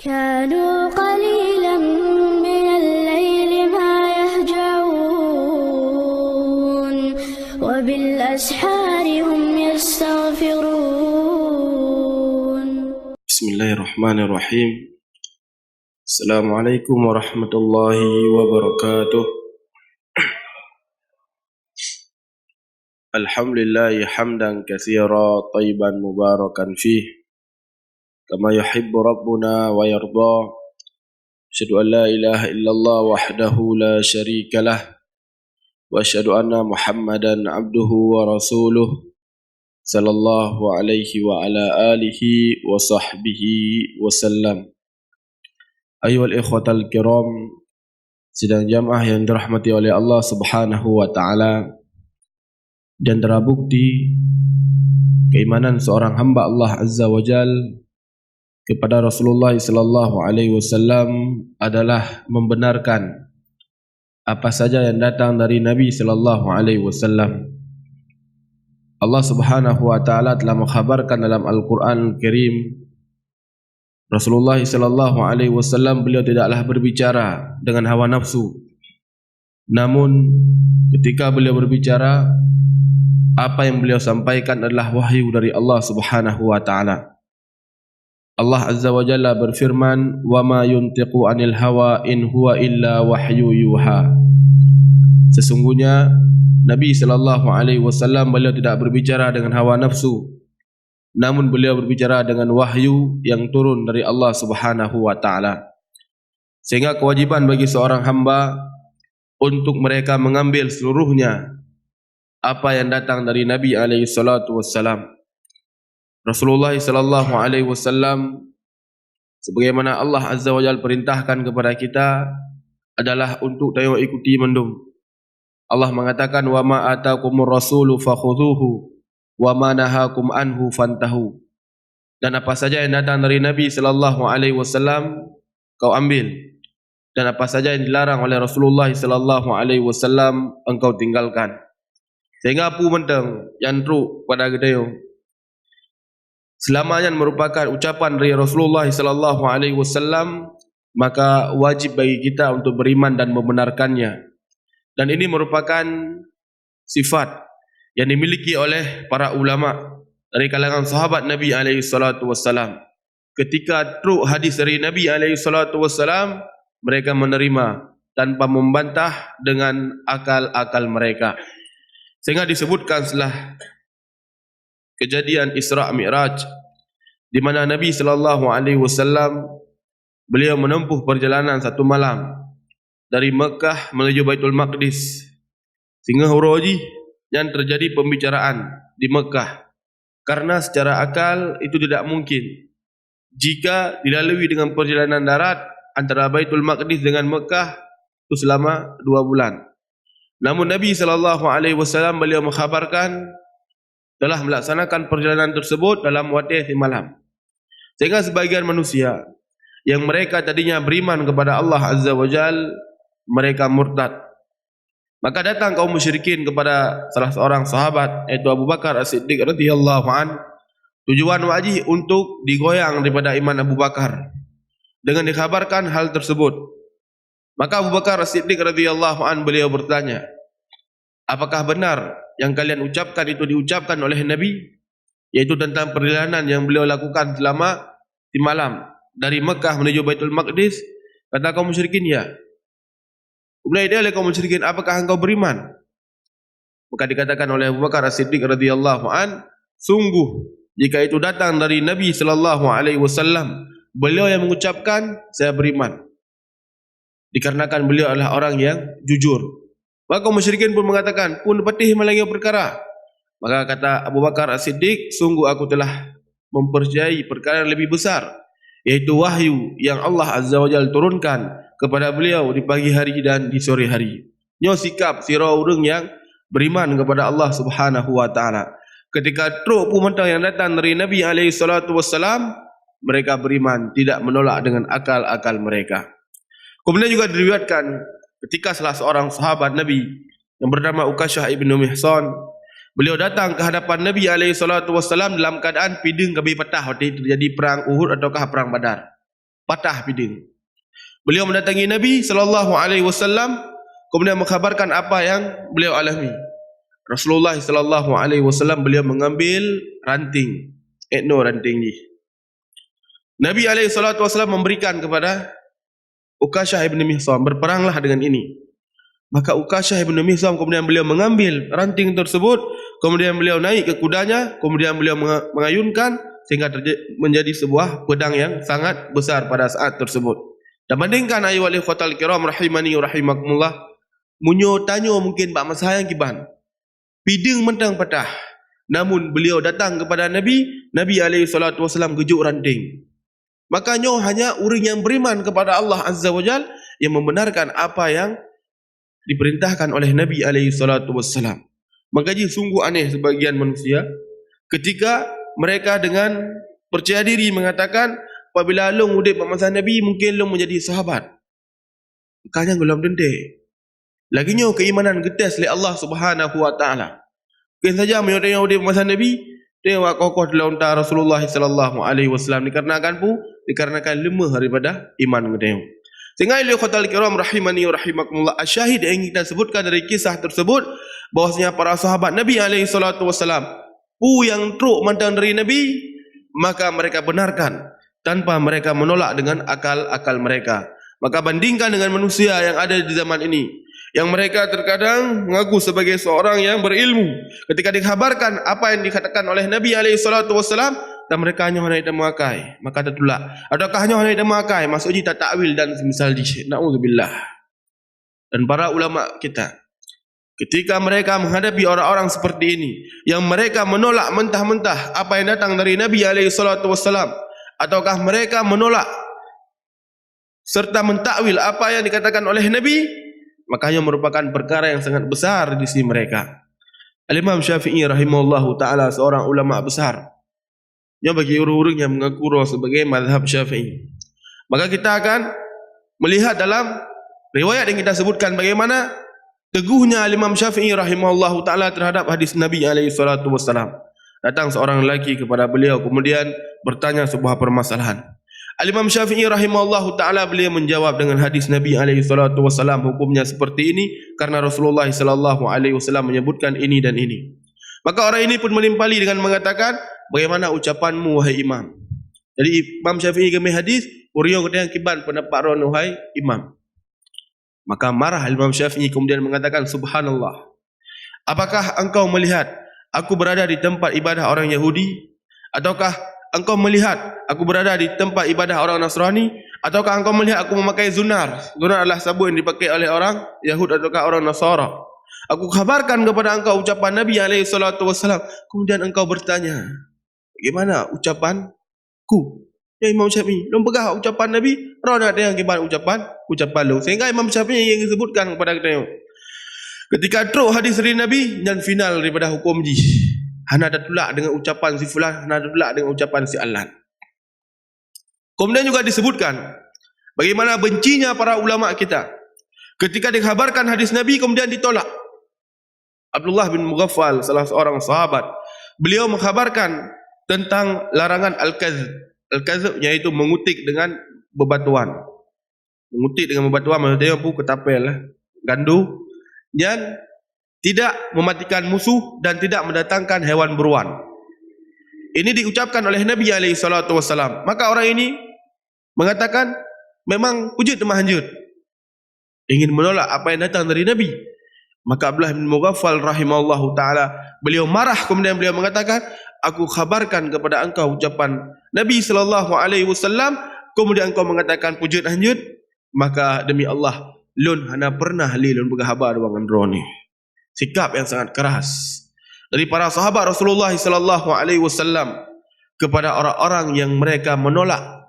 كانوا قليلا من الليل ما يهجعون وبالأسحار هم يستغفرون. بسم الله الرحمن الرحيم. السلام عليكم ورحمة الله وبركاته. الحمد لله حمدا كثيرا طيبا مباركا فيه كما يحب ربنا ويرضى. أشهد أن لا إله إلا الله وحده لا شريك له وأشهد أن محمدا عبده ورسوله صلى الله عليه وعلى آله وصحبه وسلم. Ayuhal ikhwatal kiram, sidang jamaah yang dirahmati oleh Allah Subhanahu wa taala, di antara bukti keimanan seorang hamba Allah Azza wa Jal kepada Rasulullah sallallahu alaihi wasallam adalah membenarkan apa saja yang datang dari Nabi sallallahu alaihi wasallam. Allah Subhanahu wa taala telah mengkhabarkan dalam Al-Qur'an Al-Karim, Rasulullah sallallahu alaihi wasallam beliau tidaklah berbicara dengan hawa nafsu. Namun ketika beliau berbicara, apa yang beliau sampaikan adalah wahyu dari Allah Subhanahu wa taala. Allah Azza wa Jalla berfirman, "Wa ma yuntiqu 'anil hawa in huwa illa wahyu yuha." Sesungguhnya Nabi sallallahu alaihi wasallam beliau tidak berbicara dengan hawa nafsu, namun beliau berbicara dengan wahyu yang turun dari Allah Subhanahu wa taala. Sehingga kewajiban bagi seorang hamba untuk mereka mengambil seluruhnya apa yang datang dari Nabi alaihi salatu wassalam. Rasulullah sallallahu alaihi wasallam sebagaimana Allah Azza wa Jalla perintahkan kepada kita adalah untuk tengok ikuti mendung. Allah mengatakan, "Wa ma atakumur rasulu fakhudhuhu wa ma nahakum anhu fantahu." Dan apa saja yang datang dari Nabi sallallahu alaihi wasallam kau ambil, dan apa saja yang dilarang oleh Rasulullah sallallahu alaihi wasallam engkau tinggalkan. Sehingga apu menteng yang truk pada gedayung selamanya merupakan ucapan dari Rasulullah sallallahu alaihi wasallam, maka wajib bagi kita untuk beriman dan membenarkannya. Dan ini merupakan sifat yang dimiliki oleh para ulama dari kalangan sahabat Nabi alaihi salatu wassalam. Ketika truk hadis dari Nabi alaihi salatu wassalam, mereka menerima tanpa membantah dengan akal-akal mereka. Sehingga disebutkan setelah kejadian Isra Mi'raj, di mana Nabi sallallahu alaihi wasallam beliau menempuh perjalanan satu malam dari Mekah menuju Baitul Maqdis. Sehingga huroji yang terjadi pembicaraan di Mekah, karena secara akal itu tidak mungkin jika dilalui dengan perjalanan darat antara Baitul Maqdis dengan Mekah itu selama 2 bulan. Namun Nabi sallallahu alaihi wasallam beliau mengkhabarkan telah melaksanakan perjalanan tersebut dalam waktu malam. Sehingga sebagian manusia yang mereka tadinya beriman kepada Allah Azza wa Jal, mereka murtad. Maka datang kaum musyrikin kepada salah seorang sahabat, yaitu Abu Bakar As-Siddiq radhiyallahu an, tujuan wajib untuk digoyang daripada iman Abu Bakar dengan dikhabarkan hal tersebut. Maka Abu Bakar As-Siddiq radhiyallahu an beliau bertanya, "Apakah benar yang kalian ucapkan itu diucapkan oleh Nabi, yaitu tentang perjalanan yang beliau lakukan selama di malam dari Mekah menuju Baitul Maqdis?" Kata kaum musyrikin, "Ya." Kemudian dia oleh kaum musyrikin, "Apakah engkau beriman?" Maka dikatakan oleh Abu Bakar As-Siddiq radhiyallahu an, "Sungguh jika itu datang dari Nabi sallallahu alaihi wasallam, beliau yang mengucapkan, saya beriman, dikarenakan beliau adalah orang yang jujur." Maka kaum musyrikin pun mengatakan, "Pun petih malangi perkara." Maka kata Abu Bakar As-Siddiq, "Sungguh aku telah mempercayai perkara yang lebih besar, yaitu wahyu yang Allah Azza wa Jalla turunkan kepada beliau di pagi hari dan di sore hari." Nyo sikap sira urang yang beriman kepada Allah Subhanahu wa taala. Ketika truk pumentang yang datang dari Nabi alaihi salatu wassalam, mereka beriman, tidak menolak dengan akal-akal mereka. Kemudian juga diriwayatkan ketika salah seorang sahabat Nabi yang bernama Ukashah ibnu Mihsan, beliau datang ke hadapan Nabi alaihi salatu wassalam dalam keadaan piding kabeh patah waktu terjadi perang Uhud ataukah perang Badar. patah piding. Beliau mendatangi Nabi sallallahu alaihi wasallam kemudian mengkhabarkan apa yang beliau alami. Rasulullah sallallahu alaihi wasallam beliau mengambil ranting, ranting ni. Nabi alaihi salatu wasallam memberikan kepada Uqashah ibn Mihsan, berperanglah dengan ini. Maka Uqashah ibn Mihsan kemudian beliau mengambil ranting tersebut, kemudian beliau naik ke kudanya, kemudian beliau mengayunkan sehingga menjadi sebuah pedang yang sangat besar pada saat tersebut. Dan bandingkan ayu wali khotal kiram rahimani rahimakumullah, munyo tanyo mungkin bak masa yang kiban. Piding mentang patah. Namun beliau datang kepada Nabi alaihi salatu wasallam gejuk ranting. Makanya hanya orang yang beriman kepada Allah Azza wa Jal yang membenarkan apa yang diperintahkan oleh Nabi alaihi salatu wasallam. Makanya sungguh aneh sebagian manusia ketika mereka dengan percaya diri mengatakan apabila long udip masa Nabi mungkin long menjadi sahabat. Makanya belum tentu. Laginya keimanan getes oleh Allah Subhanahu wa taala. Mungkin saja menyodai udip masa Nabi tengok kokoh dalam unta Rasulullah sallallahu alaihi wasallam dikarenakan lemah daripada iman mereka. Sehingga ilmu khatal kiram rahimani rahimakumullah, asyahid yang kita sebutkan dari kisah tersebut bahwasanya para sahabat Nabi alaihi salatu wasallam yang truk mantang dari Nabi, maka mereka benarkan tanpa mereka menolak dengan akal-akal mereka. Maka bandingkan dengan manusia yang ada di zaman ini, yang mereka terkadang mengaku sebagai seorang yang berilmu, ketika dikhabarkan apa yang dikatakan oleh Nabi alaihi salatu wasallam, dan mereka hanya hendak memakai, maka tertolak. Adakah hanya hendak memakai, maksudnya tak takwil dan semisal di na'udzubillah. Dan para ulama kita, ketika mereka menghadapi orang-orang seperti ini, yang mereka menolak mentah-mentah apa yang datang dari Nabi alaihi salatu wasallam, ataukah mereka menolak serta mentakwil apa yang dikatakan oleh Nabi, makanya merupakan perkara yang sangat besar di sisi mereka. Al-Imam Syafi'i rahimahullahu ta'ala seorang ulama besar, yang bagi orang-orang yang mengaku sebagai mazhab Syafi'i. Maka kita akan melihat dalam riwayat yang kita sebutkan bagaimana teguhnya Imam Syafi'i rahimahullahu ta'ala terhadap hadis Nabi alaihi salatu wassalam. Datang seorang lelaki kepada beliau kemudian bertanya sebuah permasalahan. Al-Imam Syafi'i rahimahullahu ta'ala beliau menjawab dengan hadis Nabi alaihi salatu wassalam, hukumnya seperti ini karena Rasulullah sallallahu alaihi wasallam menyebutkan ini dan ini. Maka orang ini pun menimpali dengan mengatakan, bagaimana ucapanmu wahai imam? Jadi Imam Syafi'i kami hadis, uriyo kata yang kiban pendapat ron wahai imam. Maka marah Imam Syafi'i kemudian mengatakan, subhanallah, apakah engkau melihat aku berada di tempat ibadah orang Yahudi? Ataukah engkau melihat aku berada di tempat ibadah orang Nasrani? Ataukah engkau melihat aku memakai zunar? Zunar adalah sabun yang dipakai oleh orang Yahud ataukah orang Nasara. Aku kabarkan kepada engkau ucapan Nabi alaihi salatu wasallam, kemudian engkau bertanya, bagaimana ucapanku? Ya Imam Syafi'i, lu pegah ucapan Nabi, rona ada yang gimana ucapan lu. Sehingga Imam Syafi'i yang disebutkan kepada kita, ketika truk hadis dari Nabi dan final daripada hukum ji, hana ada tulak dengan ucapan si fulan, hana ada tulak dengan ucapan si alan. Kemudian juga disebutkan bagaimana bencinya para ulama kita ketika dikhabarkan hadis Nabi kemudian ditolak. Abdullah bin Mughaffal, salah seorang sahabat, beliau mengkhabarkan tentang larangan al-kazb. Al-kazb iaitu mengutik dengan bebatuan. Mengutik dengan bebatuan maksudnya pun ketapel, gandu, dan tidak mematikan musuh dan tidak mendatangkan hewan buruan. Ini diucapkan oleh Nabi alaihi salatu wasallam. Maka orang ini mengatakan memang wujud mahjud, ingin menolak apa yang datang dari Nabi. Maka Abdullah bin Mughaffal rahimahullahu ta'ala beliau marah kemudian beliau mengatakan, aku khabarkan kepada engkau ucapan Nabi sallallahu alaihi wasallam kemudian engkau mengatakan wujud mahjud, maka demi Allah lun hana pernah lun berkhabar dengan drone. Sikap yang sangat keras dari para sahabat Rasulullah sallallahu alaihi wasallam kepada orang-orang yang mereka menolak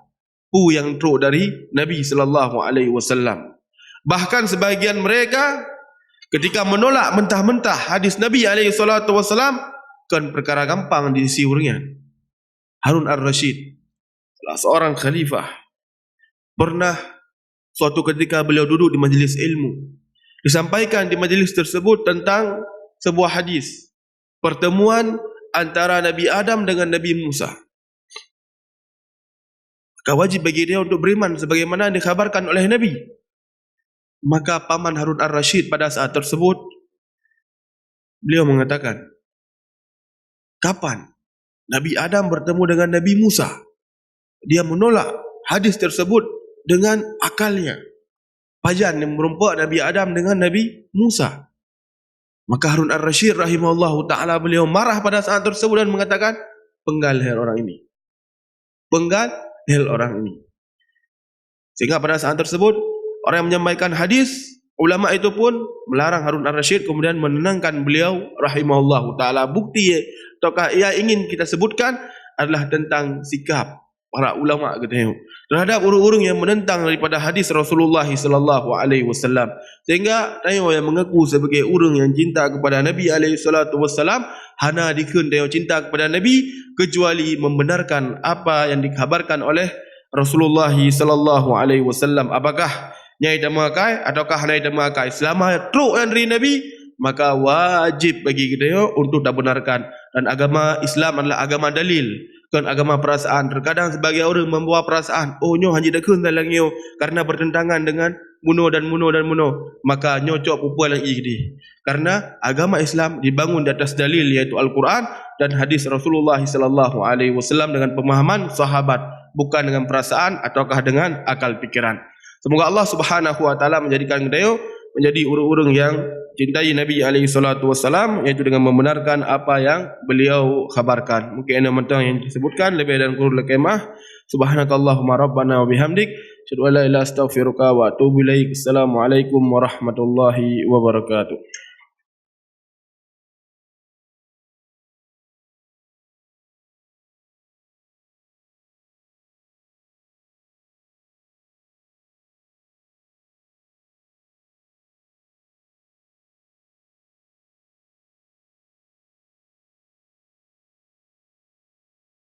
yang truk dari Nabi sallallahu alaihi wasallam. Bahkan sebagian mereka ketika menolak mentah-mentah hadis Nabi alaihi salatu wasallam kan perkara gampang di sisi orangnya. Harun ar-Rasyid, salah seorang khalifah, pernah suatu ketika beliau duduk di majlis ilmu. Disampaikan di majlis tersebut tentang sebuah hadis, pertemuan antara Nabi Adam dengan Nabi Musa. maka wajib bagi dia untuk beriman sebagaimana dikhabarkan oleh Nabi. Maka paman Harun Ar-Rasyid pada saat tersebut beliau mengatakan, kapan Nabi Adam bertemu dengan Nabi Musa? Dia menolak hadis tersebut dengan akalnya. Pajan yang merompak Nabi Adam dengan Nabi Musa. Maka Harun Ar-Rasyid rahimahullahu ta'ala beliau marah pada saat tersebut dan mengatakan, penggal leher orang ini. Penggal leher orang ini. Sehingga pada saat tersebut, orang yang menyampaikan hadis, ulama itu pun melarang Harun Ar-Rasyid, kemudian menenangkan beliau rahimahullahu ta'ala. Bukti ataukah ia ingin kita sebutkan adalah tentang sikap para ulama katanya terhadap urung-urung yang menentang daripada hadis Rasulullah sallallahu alaihi wasallam. Sehingga tayo yang mengaku sebagai urung yang cinta kepada Nabi alaihi salatu wasallam hana dikeun tayo cinta kepada Nabi kecuali membenarkan apa yang dikabarkan oleh Rasulullah sallallahu alaihi wasallam. Apakah nyai damakai ataukah nyai damakai selama truk dari Nabi, maka wajib bagi kita untuk tak benarkan. Dan agama Islam adalah agama dalil, bukan agama perasaan. Terkadang sebagai orang membawa perasaan, oh nyo hanya dak kun dalam nyo karena bertentangan dengan muno dan muno, maka nyo cok pupua lagi gede. Karena agama Islam dibangun di atas dalil, yaitu Al-Quran dan hadis Rasulullah sallallahu alaihi wasallam dengan pemahaman sahabat, bukan dengan perasaan ataukah dengan akal pikiran. Semoga Allah Subhanahu wa taala menjadikan kita menjadi urung-urung yang cintai Nabi alaihi salatu wasallam, yaitu dengan membenarkan apa yang beliau khabarkan. Mungkin ada mentang yang disebutkan lebih dan kurang lekemah. Subhanakallahumma rabbana wa bihamdik, asyhadu an la ilaha illa anta astaghfiruka wa atubu ilaik. Assalamualaikum warahmatullahi wabarakatuh.